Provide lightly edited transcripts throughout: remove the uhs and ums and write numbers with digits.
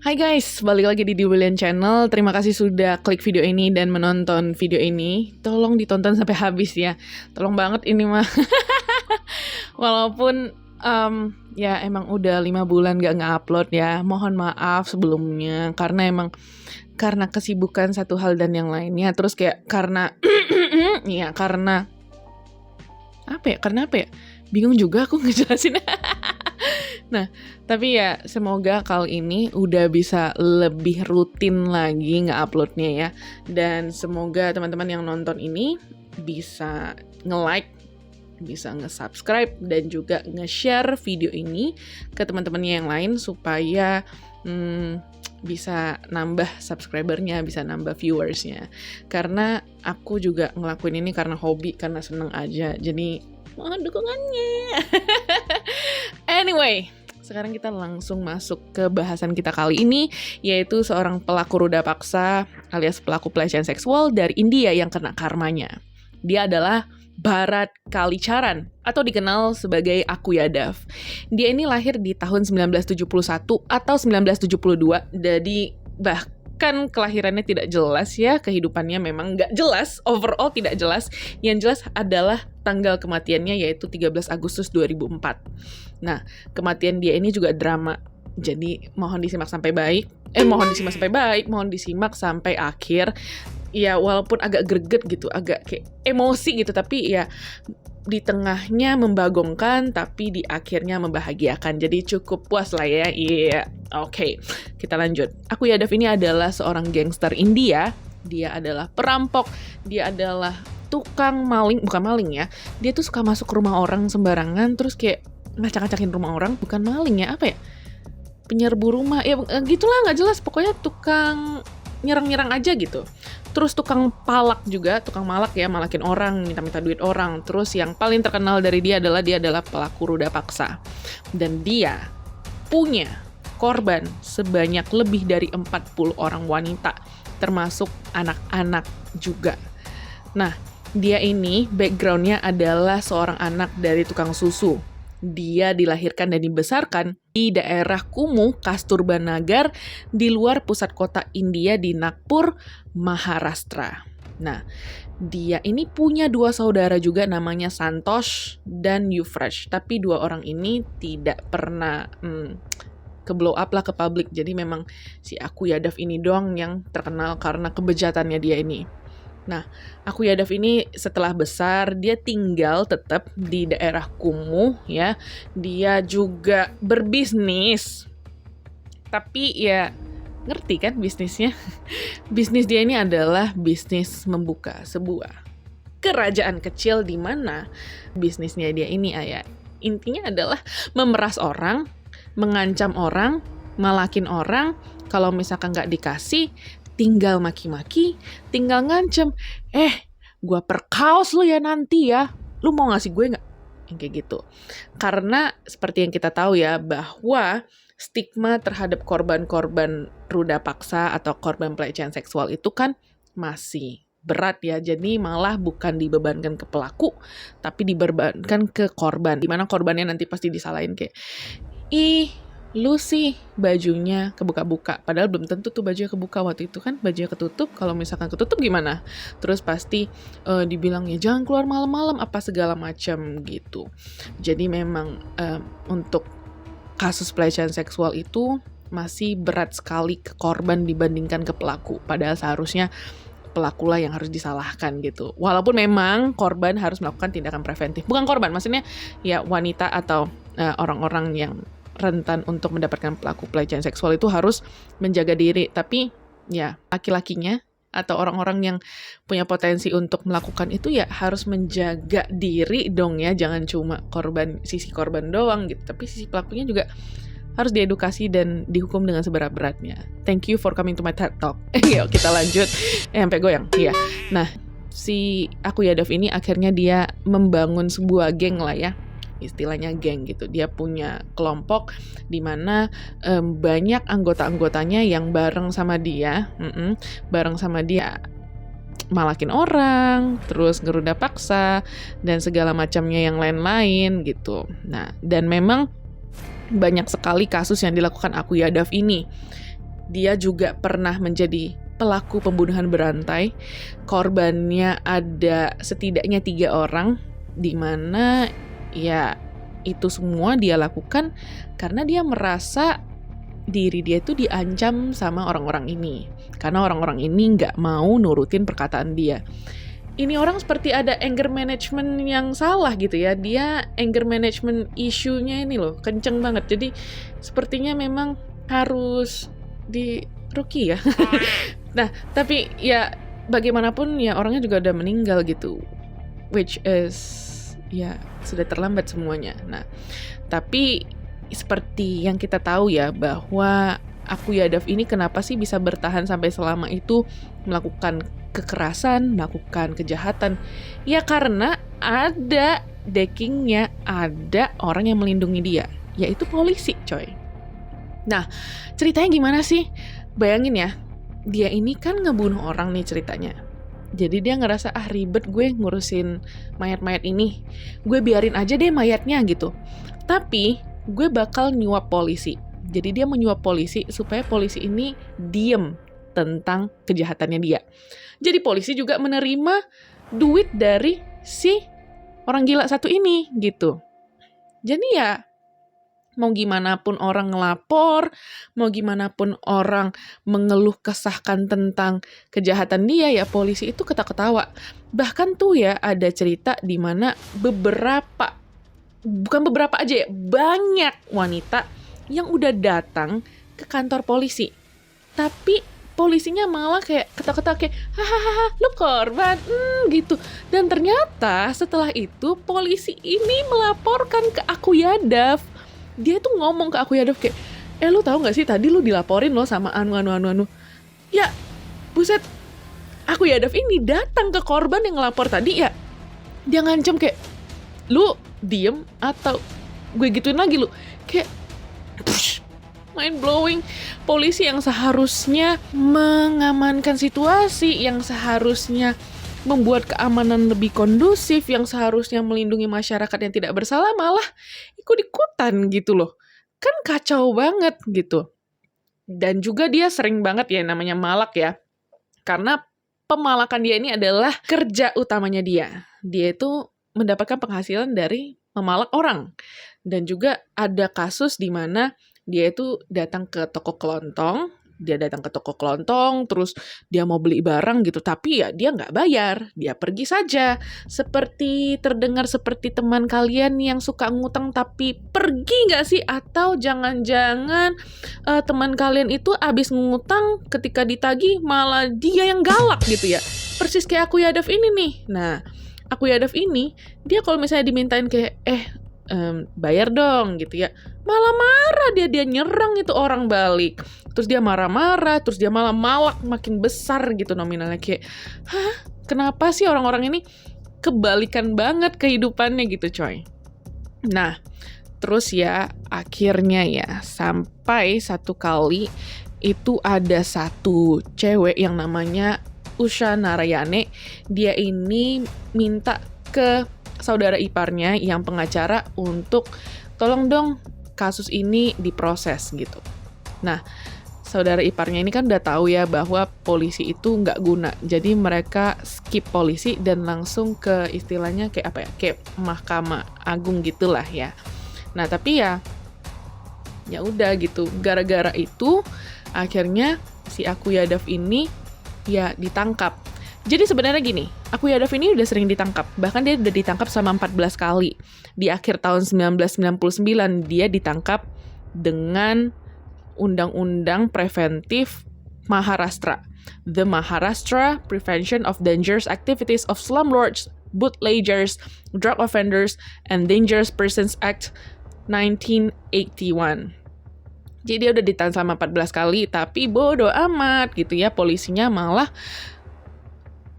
Hai guys, balik lagi di William Channel. Terima kasih sudah klik video ini dan menonton video ini. Tolong ditonton sampai habis ya. Tolong banget ini mah. Walaupun ya emang udah 5 bulan gak nge-upload ya. Mohon maaf sebelumnya karena kesibukan satu hal dan yang lainnya. Terus kayak karena ya karena apa ya? Bingung juga aku ngejelasin. Nah, tapi ya semoga kali ini udah bisa lebih rutin lagi nge-uploadnya ya. Dan semoga teman-teman yang nonton ini bisa nge-like, bisa nge-subscribe, dan juga nge-share video ini ke teman-temannya yang lain supaya bisa nambah subscribernya, bisa nambah viewersnya. Karena aku juga ngelakuin ini karena hobi, karena seneng aja. Jadi mohon dukungannya. Anyway, sekarang kita langsung masuk ke bahasan kita kali ini, yaitu seorang pelaku ruda paksa alias pelaku pelecehan seksual dari India yang kena karmanya. Dia adalah Bharat Kalicharan atau dikenal sebagai Aku Yadav. Dia ini lahir di tahun 1971 atau 1972, jadi bahkan kelahirannya tidak jelas ya, kehidupannya memang nggak jelas, overall tidak jelas. Yang jelas adalah tanggal kematiannya yaitu 13 Agustus 2004. Nah, kematian dia ini juga drama. Jadi mohon disimak sampai sampai akhir. Ya walaupun agak greget gitu, agak kayak emosi gitu, tapi ya di tengahnya membagongkan, tapi di akhirnya membahagiakan. Jadi cukup puas lah ya. Iya, oke. Kita lanjut. Aku Yadav ini adalah seorang gangster India. Dia adalah perampok. Dia adalah tukang maling, bukan maling ya. Dia tuh suka masuk ke rumah orang sembarangan, terus kayak ngacak-ngacakin rumah orang. Bukan maling ya, apa ya? Penyerbu rumah. Ya gitulah, nggak jelas. Pokoknya tukang nyerang-nyerang aja gitu. Terus tukang palak juga, tukang malak ya, malakin orang, minta-minta duit orang. Terus yang paling terkenal dari dia adalah pelaku ruda paksa. Dan dia punya korban sebanyak lebih dari 40 orang wanita, termasuk anak-anak juga. Nah, dia ini backgroundnya adalah seorang anak dari tukang susu. Dia dilahirkan dan dibesarkan di daerah Kumuh, Kasturba Nagar, di luar pusat kota India di Nagpur, Maharashtra. Nah, dia ini punya 2 saudara juga namanya Santosh dan Yuvraj. Tapi 2 orang ini tidak pernah ke blow up lah ke publik. Jadi memang si Aku Yadav ini doang yang terkenal karena kebejatannya dia ini. Nah, Aku Yadav ini setelah besar, dia tinggal tetap di daerah Kumuh ya. Dia juga berbisnis. Tapi ya, ngerti kan bisnisnya? Bisnis dia ini adalah bisnis membuka sebuah kerajaan kecil di mana bisnisnya dia ini intinya adalah memeras orang, mengancam orang, malakin orang. Kalau misalkan nggak dikasih, tinggal maki-maki, tinggal ngancem. Gua perkaos lu ya nanti ya. Lu mau ngasih gue nggak? Yang kayak gitu. Karena seperti yang kita tahu ya, bahwa stigma terhadap korban-korban ruda paksa atau korban pelecehan seksual itu kan masih berat ya. Jadi malah bukan dibebankan ke pelaku, tapi dibebankan ke korban. Dimana korbannya nanti pasti disalahin kayak, lu sih bajunya kebuka-buka, padahal belum tentu tuh bajunya kebuka waktu itu kan, bajunya ketutup. Kalau misalkan ketutup gimana? Terus pasti dibilang ya jangan keluar malam-malam apa segala macam gitu. Jadi memang untuk kasus pelecehan seksual itu masih berat sekali ke korban dibandingkan ke pelaku. Padahal seharusnya pelakulah yang harus disalahkan gitu. Walaupun memang korban harus melakukan tindakan preventif. Bukan korban, maksudnya ya wanita atau orang-orang yang rentan untuk mendapatkan pelaku pelecehan seksual itu harus menjaga diri. Tapi ya laki-lakinya atau orang-orang yang punya potensi untuk melakukan itu ya harus menjaga diri dong ya. Jangan cuma sisi korban doang gitu, tapi sisi pelakunya juga harus diedukasi dan dihukum dengan seberat-beratnya. Thank you for coming to my TED Talk. Yuk kita lanjut. Sampai goyang. Iya. Nah, si Aku Yadav ini akhirnya dia membangun sebuah geng lah ya. Istilahnya geng gitu. Dia punya kelompok di mana banyak anggota-anggotanya yang bareng sama dia malakin orang, terus ngeruda paksa dan segala macamnya yang lain-lain gitu. Nah, dan memang banyak sekali kasus yang dilakukan Aku Yadav ini. Dia juga pernah menjadi pelaku pembunuhan berantai. Korbannya ada setidaknya 3 orang, di mana ya itu semua dia lakukan karena dia merasa diri dia itu diancam sama orang-orang ini. Karena orang-orang ini nggak mau nurutin perkataan dia. Ini orang seperti ada anger management yang salah gitu ya. Dia anger management issue-nya ini loh, kenceng banget. Jadi sepertinya memang harus diruki ya. Nah, tapi ya bagaimanapun ya orangnya juga udah meninggal gitu. Which is ya sudah terlambat semuanya. Nah, tapi seperti yang kita tahu ya bahwa Akuyadov ini kenapa sih bisa bertahan sampai selama itu melakukan kekerasan, melakukan kejahatan? Ya karena ada backingnya, ada orang yang melindungi dia, yaitu polisi, coy. Nah, ceritanya gimana sih? Bayangin ya, dia ini kan ngebunuh orang nih ceritanya. Jadi dia ngerasa, ribet gue ngurusin mayat-mayat ini. Gue biarin aja deh mayatnya gitu. Tapi gue bakal nyuap polisi. Jadi dia menyuap polisi supaya polisi ini diem tentang kejahatannya dia. Jadi polisi juga menerima duit dari si orang gila satu ini gitu. Jadi ya mau gimana pun orang ngelapor, mau gimana pun orang mengeluh kesahkan tentang kejahatan dia, ya polisi itu ketawa-ketawa. Bahkan tuh ya ada cerita di mana bukan beberapa aja ya, banyak wanita yang udah datang ke kantor polisi. Tapi polisinya malah kayak ketawa-ketawa kayak, hahaha, lu korban, gitu. Dan ternyata setelah itu polisi ini melaporkan ke Akuyadov. Dia tuh ngomong ke Akuyadov kayak, lu tahu gak sih tadi lu dilaporin loh sama anu. Ya, buset, Akuyadov ini datang ke korban yang ngelapor tadi ya. Dia ngancam kayak, lu diem atau gue gituin lagi lu. Kayak, mind blowing. Polisi yang seharusnya mengamankan situasi, yang seharusnya membuat keamanan lebih kondusif, yang seharusnya melindungi masyarakat yang tidak bersalah, malah ikut-ikutan gitu loh. Kan kacau banget gitu. Dan juga dia sering banget ya namanya malak ya. Karena pemalakan dia ini adalah kerja utamanya dia. Dia itu mendapatkan penghasilan dari memalak orang. Dan juga ada kasus di mana dia itu datang ke toko kelontong, terus dia mau beli barang gitu, tapi ya dia nggak bayar, dia pergi saja. Seperti terdengar seperti teman kalian yang suka ngutang tapi pergi nggak sih? Atau jangan-jangan teman kalian itu abis ngutang ketika ditagih malah dia yang galak gitu ya. Persis kayak Akuyadov ini nih. Nah, Akuyadov ini, dia kalau misalnya dimintain kayak, bayar dong gitu ya, malah marah dia nyerang itu orang balik, terus dia marah-marah, terus dia malah malak makin besar gitu nominalnya. Kayak, kenapa sih orang-orang ini kebalikan banget kehidupannya gitu coy. Nah terus ya akhirnya ya sampai satu kali itu ada satu cewek yang namanya Usha Narayane. Dia ini minta ke saudara iparnya yang pengacara untuk tolong dong kasus ini diproses gitu. Nah, saudara iparnya ini kan udah tahu ya bahwa polisi itu nggak guna. Jadi mereka skip polisi dan langsung ke istilahnya kayak apa ya? Kayak Mahkamah Agung gitulah ya. Nah, tapi ya udah gitu. Gara-gara itu akhirnya si Akuyadov ini ya ditangkap. Jadi sebenarnya gini, Akuyadov ini udah sering ditangkap. Bahkan dia udah ditangkap selama 14 kali. Di akhir tahun 1999, dia ditangkap dengan Undang-Undang Preventif Maharashtra. The Maharashtra Prevention of Dangerous Activities of Slumlords, Bootleggers, Drug Offenders, and Dangerous Persons Act 1981. Jadi dia udah ditahan selama 14 kali, tapi bodo amat gitu ya. Polisinya malah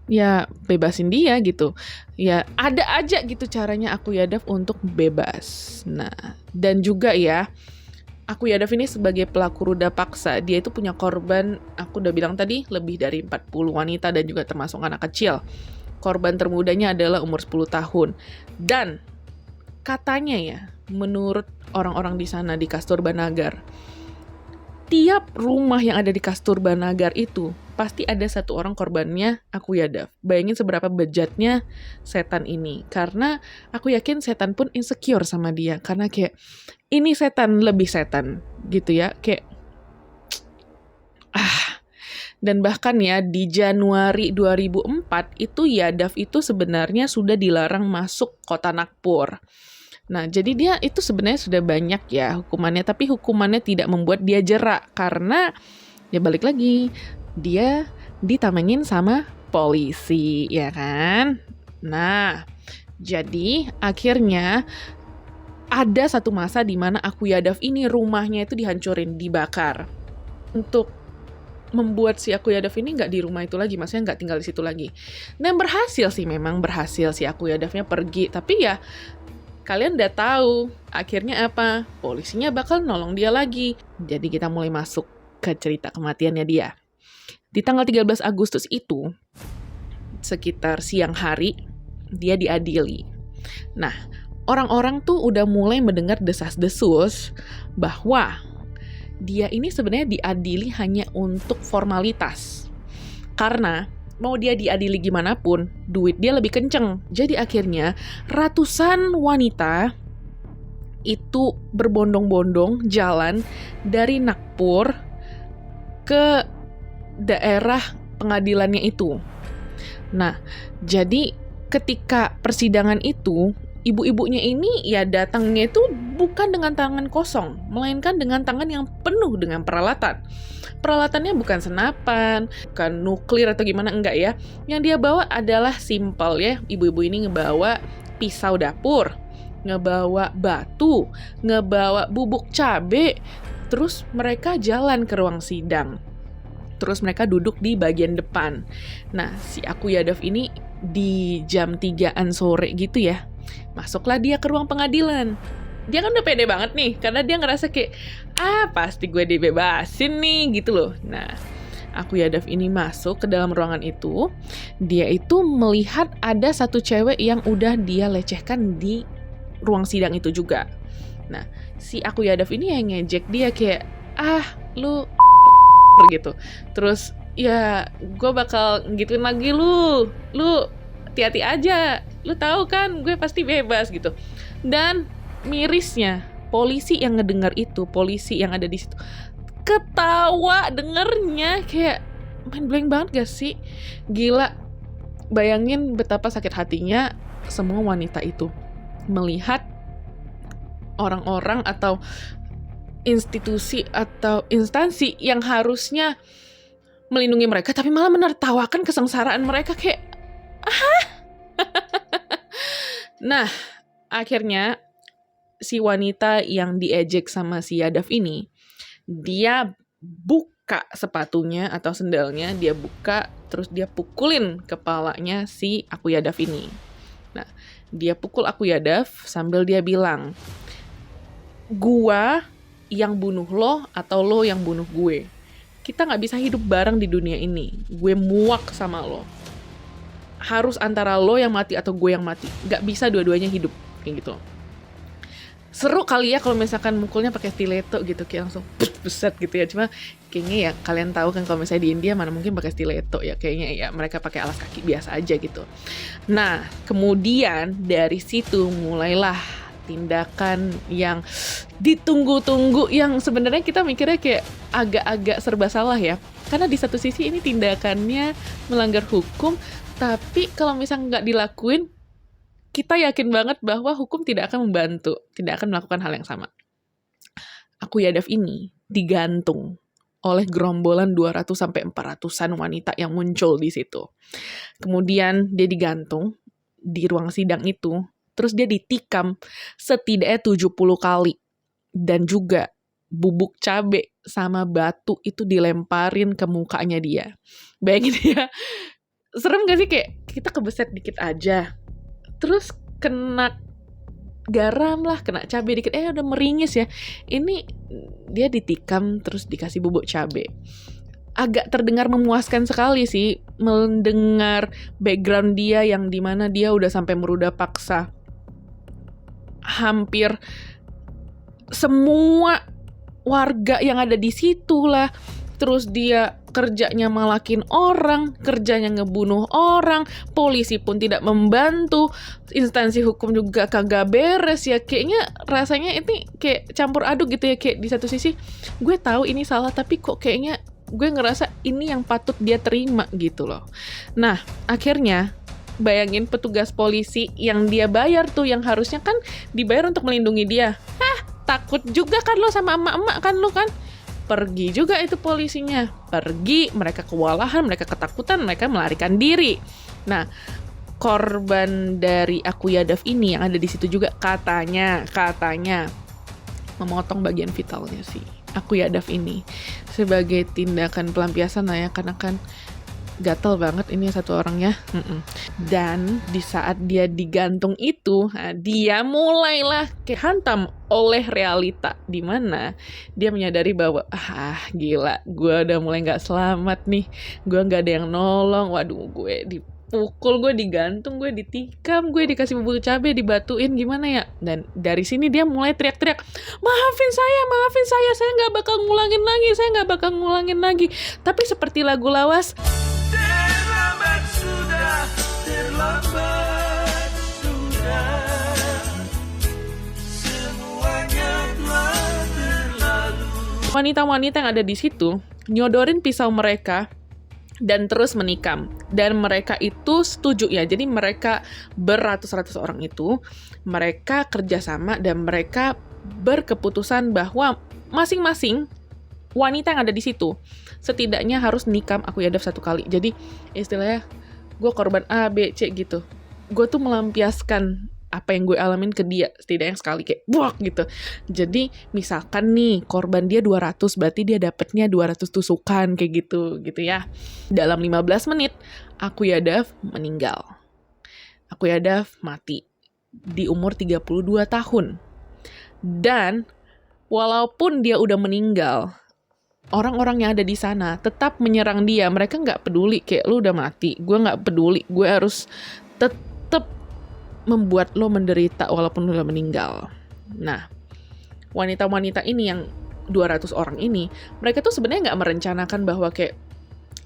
ya bebasin dia gitu. Ya ada aja gitu caranya Akuyadov untuk bebas. Nah, dan juga ya Akuyadov ini sebagai pelaku ruda paksa, dia itu punya korban, aku udah bilang tadi, lebih dari 40 wanita dan juga termasuk anak kecil. Korban termudanya adalah umur 10 tahun. Dan katanya ya, menurut orang-orang di sana di Kasturba Nagar, Tiap rumah yang ada di Kasturba Nagar itu pasti ada satu orang korbannya Akuyadav. Bayangin seberapa bejatnya setan ini. Karena aku yakin setan pun insecure sama dia. Karena kayak, ini setan lebih setan gitu ya. Kayak, dan bahkan ya di Januari 2004 itu Yadav itu sebenarnya sudah dilarang masuk kota Nagpur. Nah, jadi dia itu sebenarnya sudah banyak ya hukumannya, tapi hukumannya tidak membuat dia jerak karena ya balik lagi, dia ditamengin sama polisi, ya kan? Nah, jadi akhirnya ada satu masa di mana Akuyadav ini rumahnya itu dihancurin, dibakar. Untuk membuat si Akuyadav ini nggak di rumah itu lagi, maksudnya nggak tinggal di situ lagi. Dan berhasil sih, memang berhasil si Akuyadavnya pergi, tapi ya kalian udah tahu akhirnya apa? Polisinya bakal nolong dia lagi. Jadi kita mulai masuk ke cerita kematiannya dia. Di tanggal 13 Agustus itu, sekitar siang hari, dia diadili. Nah, orang-orang tuh udah mulai mendengar desas-desus bahwa dia ini sebenarnya diadili hanya untuk formalitas. Karena mau dia diadili gimana pun, duit dia lebih kenceng. Jadi akhirnya ratusan wanita itu berbondong-bondong jalan dari Nagpur ke daerah pengadilannya itu. Nah, jadi ketika persidangan itu, ibu-ibunya ini ya datangnya itu bukan dengan tangan kosong, melainkan dengan tangan yang penuh dengan peralatan. Peralatannya bukan senapan, bukan nuklir atau gimana, enggak ya. Yang dia bawa adalah simpel ya. Ibu-ibu ini ngebawa pisau dapur, ngebawa batu, ngebawa bubuk cabe. Terus mereka jalan ke ruang sidang. Terus mereka duduk di bagian depan. Nah, si Akuyadav ini di jam 3-an sore gitu ya, masuklah dia ke ruang pengadilan. Dia kan udah pede banget nih, karena dia ngerasa kayak, pasti gue dibebasin nih, gitu loh. Nah, Akuyadav ini masuk ke dalam ruangan itu, dia itu melihat ada satu cewek yang udah dia lecehkan di ruang sidang itu juga. Nah, si Akuyadav ini yang ngejek dia kayak, lu gitu. Terus, ya gue bakal gituin lagi lu hati-hati aja, lu tahu kan gue pasti bebas gitu. Dan mirisnya, polisi yang ngedengar itu, polisi yang ada di situ, ketawa dengernya kayak main blank banget gak sih? Gila, bayangin betapa sakit hatinya semua wanita itu melihat orang-orang atau institusi atau instansi yang harusnya melindungi mereka, tapi malah menertawakan kesengsaraan mereka kayak, Nah, akhirnya si wanita yang diejek sama si Yadav ini, dia buka sepatunya atau sendalnya, dia buka, terus dia pukulin kepalanya si Akuyadav ini. Nah, dia pukul Akuyadav sambil dia bilang, gua yang bunuh lo atau lo yang bunuh gue. Kita gak bisa hidup bareng di dunia ini. Gue muak sama lo. Harus antara lo yang mati atau gue yang mati. Gak bisa dua-duanya hidup. Kayak gitu. Seru kali ya kalau misalkan mukulnya pakai stiletto gitu. Kayak langsung buset gitu ya. Cuma kayaknya ya kalian tahu kan kalau misalnya di India mana mungkin pakai stiletto ya. Kayaknya ya mereka pakai alas kaki biasa aja gitu. Nah, kemudian dari situ mulailah tindakan yang ditunggu-tunggu, yang sebenarnya kita mikirnya kayak agak-agak serba salah ya. Karena di satu sisi ini tindakannya melanggar hukum, tapi kalau misalnya nggak dilakuin, kita yakin banget bahwa hukum tidak akan membantu, tidak akan melakukan hal yang sama. Akuyadav ini digantung oleh gerombolan 200-400an wanita yang muncul di situ. Kemudian dia digantung di ruang sidang itu, terus dia ditikam setidaknya 70 kali. Dan juga bubuk cabe sama batu itu dilemparin ke mukanya dia. Bayangin ya, serem gak sih kayak kita kebeset dikit aja, terus kena garam lah, kena cabe dikit, udah meringis ya. Ini dia ditikam terus dikasih bubuk cabe. Agak terdengar memuaskan sekali sih mendengar background dia yang dimana dia udah sampai meruda paksa. Hampir semua warga yang ada di situ lah. Terus dia kerjanya malakin orang, kerjanya ngebunuh orang, polisi pun tidak membantu, instansi hukum juga kagak beres ya. Kayaknya rasanya ini kayak campur aduk gitu ya, kayak di satu sisi gue tahu ini salah tapi kok kayaknya gue ngerasa ini yang patut dia terima gitu loh. Nah, akhirnya bayangin petugas polisi yang dia bayar tuh, yang harusnya kan dibayar untuk melindungi dia. Takut juga kan lo sama emak-emak kan lo kan. Pergi juga itu polisinya. Pergi, mereka kewalahan, mereka ketakutan, mereka melarikan diri. Nah, korban dari Akuyadaf ini yang ada di situ juga katanya memotong bagian vitalnya si Akuyadaf ini sebagai tindakan pelampiasan lah ya, karena kan gatel banget ini satu orangnya. Dan di saat dia digantung itu, dia mulailah kehantam oleh realita, di mana dia menyadari bahwa gila, gue udah mulai nggak selamat nih, gue nggak ada yang nolong, waduh gue dipukul, gue digantung, gue ditikam, gue dikasih bubur cabai, dibatuin, gimana ya. Dan dari sini dia mulai teriak-teriak, maafin saya nggak bakal ngulangin lagi. Tapi seperti lagu lawas, terlambat sudah, semuanya telah berlalu. Wanita-wanita yang ada di situ nyodorin pisau mereka dan terus menikam. Dan mereka itu setuju ya, jadi mereka beratus-ratus orang itu, mereka kerjasama dan mereka berkeputusan bahwa masing-masing wanita yang ada di situ setidaknya harus nikam Akuyadaf 1 kali. Jadi istilahnya gue korban A, B, C gitu. Gue tuh melampiaskan apa yang gue alamin ke dia setidaknya sekali, kayak buak gitu. Jadi misalkan nih korban dia 200, berarti dia dapetnya 200 tusukan kayak gitu ya. Dalam 15 menit Akuyadaf meninggal. Akuyadaf mati di umur 32 tahun. Dan walaupun dia udah meninggal, orang-orang yang ada di sana tetap menyerang dia. Mereka nggak peduli, kayak lu udah mati, gue nggak peduli, gue harus tetap membuat lo menderita walaupun lo udah meninggal. Nah, wanita-wanita ini yang 200 orang ini, mereka tuh sebenarnya nggak merencanakan bahwa kayak,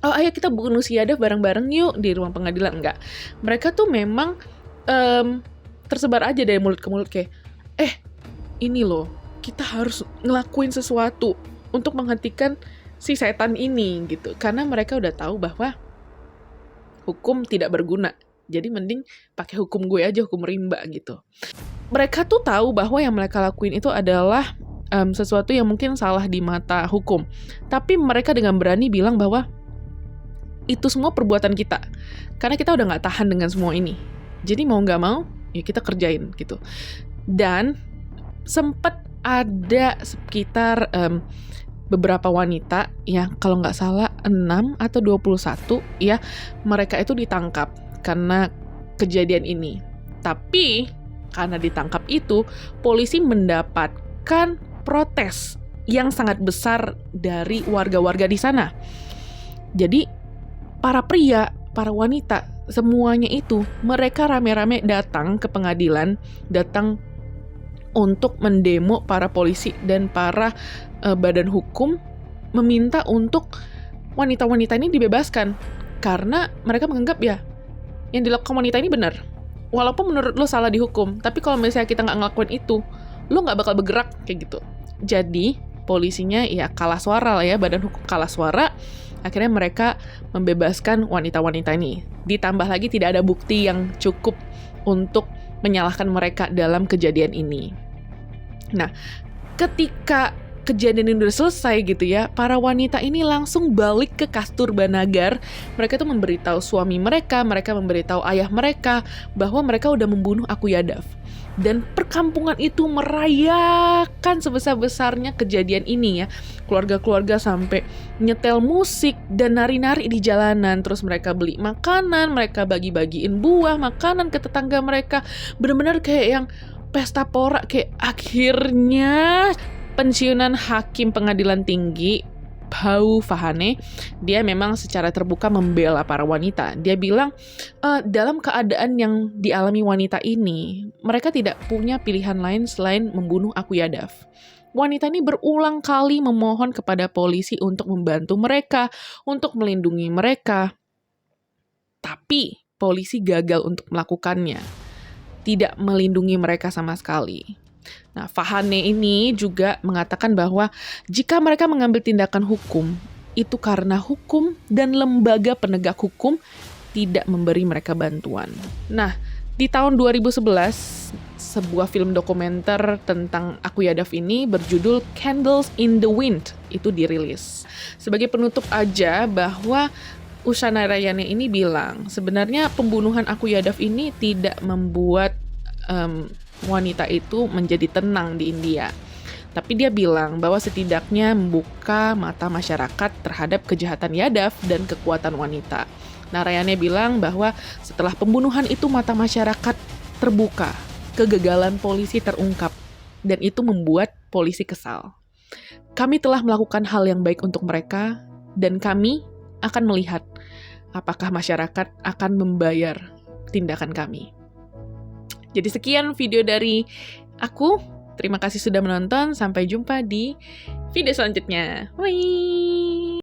oh ayo kita bunuh si Yadav bareng-bareng yuk di ruang pengadilan. Enggak. Mereka tuh memang tersebar aja dari mulut ke mulut kayak, ini loh, kita harus ngelakuin sesuatu untuk menghentikan si setan ini gitu. Karena mereka udah tahu bahwa hukum tidak berguna. Jadi mending pakai hukum gue aja, hukum rimba gitu. Mereka tuh tahu bahwa yang mereka lakuin itu adalah sesuatu yang mungkin salah di mata hukum. Tapi mereka dengan berani bilang bahwa itu semua perbuatan kita. Karena kita udah gak tahan dengan semua ini. Jadi mau gak mau, ya kita kerjain gitu. Dan sempat ada sekitar beberapa wanita yang kalau nggak salah 6 atau 21 ya, mereka itu ditangkap karena kejadian ini. Tapi karena ditangkap itu, polisi mendapatkan protes yang sangat besar dari warga-warga di sana. Jadi para pria, para wanita, semuanya itu mereka rame-rame datang ke pengadilan, datang untuk mendemo para polisi dan para badan hukum, meminta untuk wanita-wanita ini dibebaskan karena mereka menganggap ya yang dilakukan wanita ini benar, walaupun menurut lo salah dihukum, tapi kalau misalnya kita nggak ngelakuin itu, lo nggak bakal bergerak kayak gitu. Jadi polisinya ya kalah suara lah ya, badan hukum kalah suara, akhirnya mereka membebaskan wanita-wanita ini. Ditambah lagi tidak ada bukti yang cukup untuk menyalahkan mereka dalam kejadian ini. Nah, ketika kejadian ini udah selesai gitu ya, para wanita ini langsung balik ke Kasturba Nagar. Mereka tuh memberitahu suami mereka memberitahu ayah mereka bahwa mereka udah membunuh Akuyadaf. Dan perkampungan itu merayakan sebesar-besarnya kejadian ini ya. Keluarga-keluarga sampai nyetel musik dan nari-nari di jalanan. Terus mereka beli makanan, mereka bagi-bagiin buah, makanan ke tetangga mereka. Bener-bener kayak yang pesta pora. Kayak akhirnya pensiunan hakim pengadilan tinggi Bau Fahane, dia memang secara terbuka membela para wanita. Dia bilang dalam keadaan yang dialami wanita ini, mereka tidak punya pilihan lain selain membunuh Akuyadaf. wanita ini berulang kali memohon kepada polisi untuk membantu mereka, untuk melindungi mereka. Tapi polisi gagal untuk melakukannya, tidak melindungi mereka sama sekali. Nah, Fahane ini juga mengatakan bahwa jika mereka mengambil tindakan hukum, itu karena hukum dan lembaga penegak hukum tidak memberi mereka bantuan. Nah, di tahun 2011, sebuah film dokumenter tentang Akuyadaf ini berjudul Candles in the Wind itu dirilis. Sebagai penutup aja bahwa Ushana Rayane ini bilang, sebenarnya pembunuhan Akuyadaf ini tidak membuat wanita itu menjadi tenang di India. Tapi dia bilang bahwa setidaknya membuka mata masyarakat terhadap kejahatan Yadav dan kekuatan wanita. Narayane bilang bahwa setelah pembunuhan itu mata masyarakat terbuka, kegagalan polisi terungkap, dan itu membuat polisi kesal. Kami telah melakukan hal yang baik untuk mereka, dan kami akan melihat apakah masyarakat akan membayar tindakan kami. Jadi sekian video dari aku. Terima kasih sudah menonton. Sampai jumpa di video selanjutnya. Bye!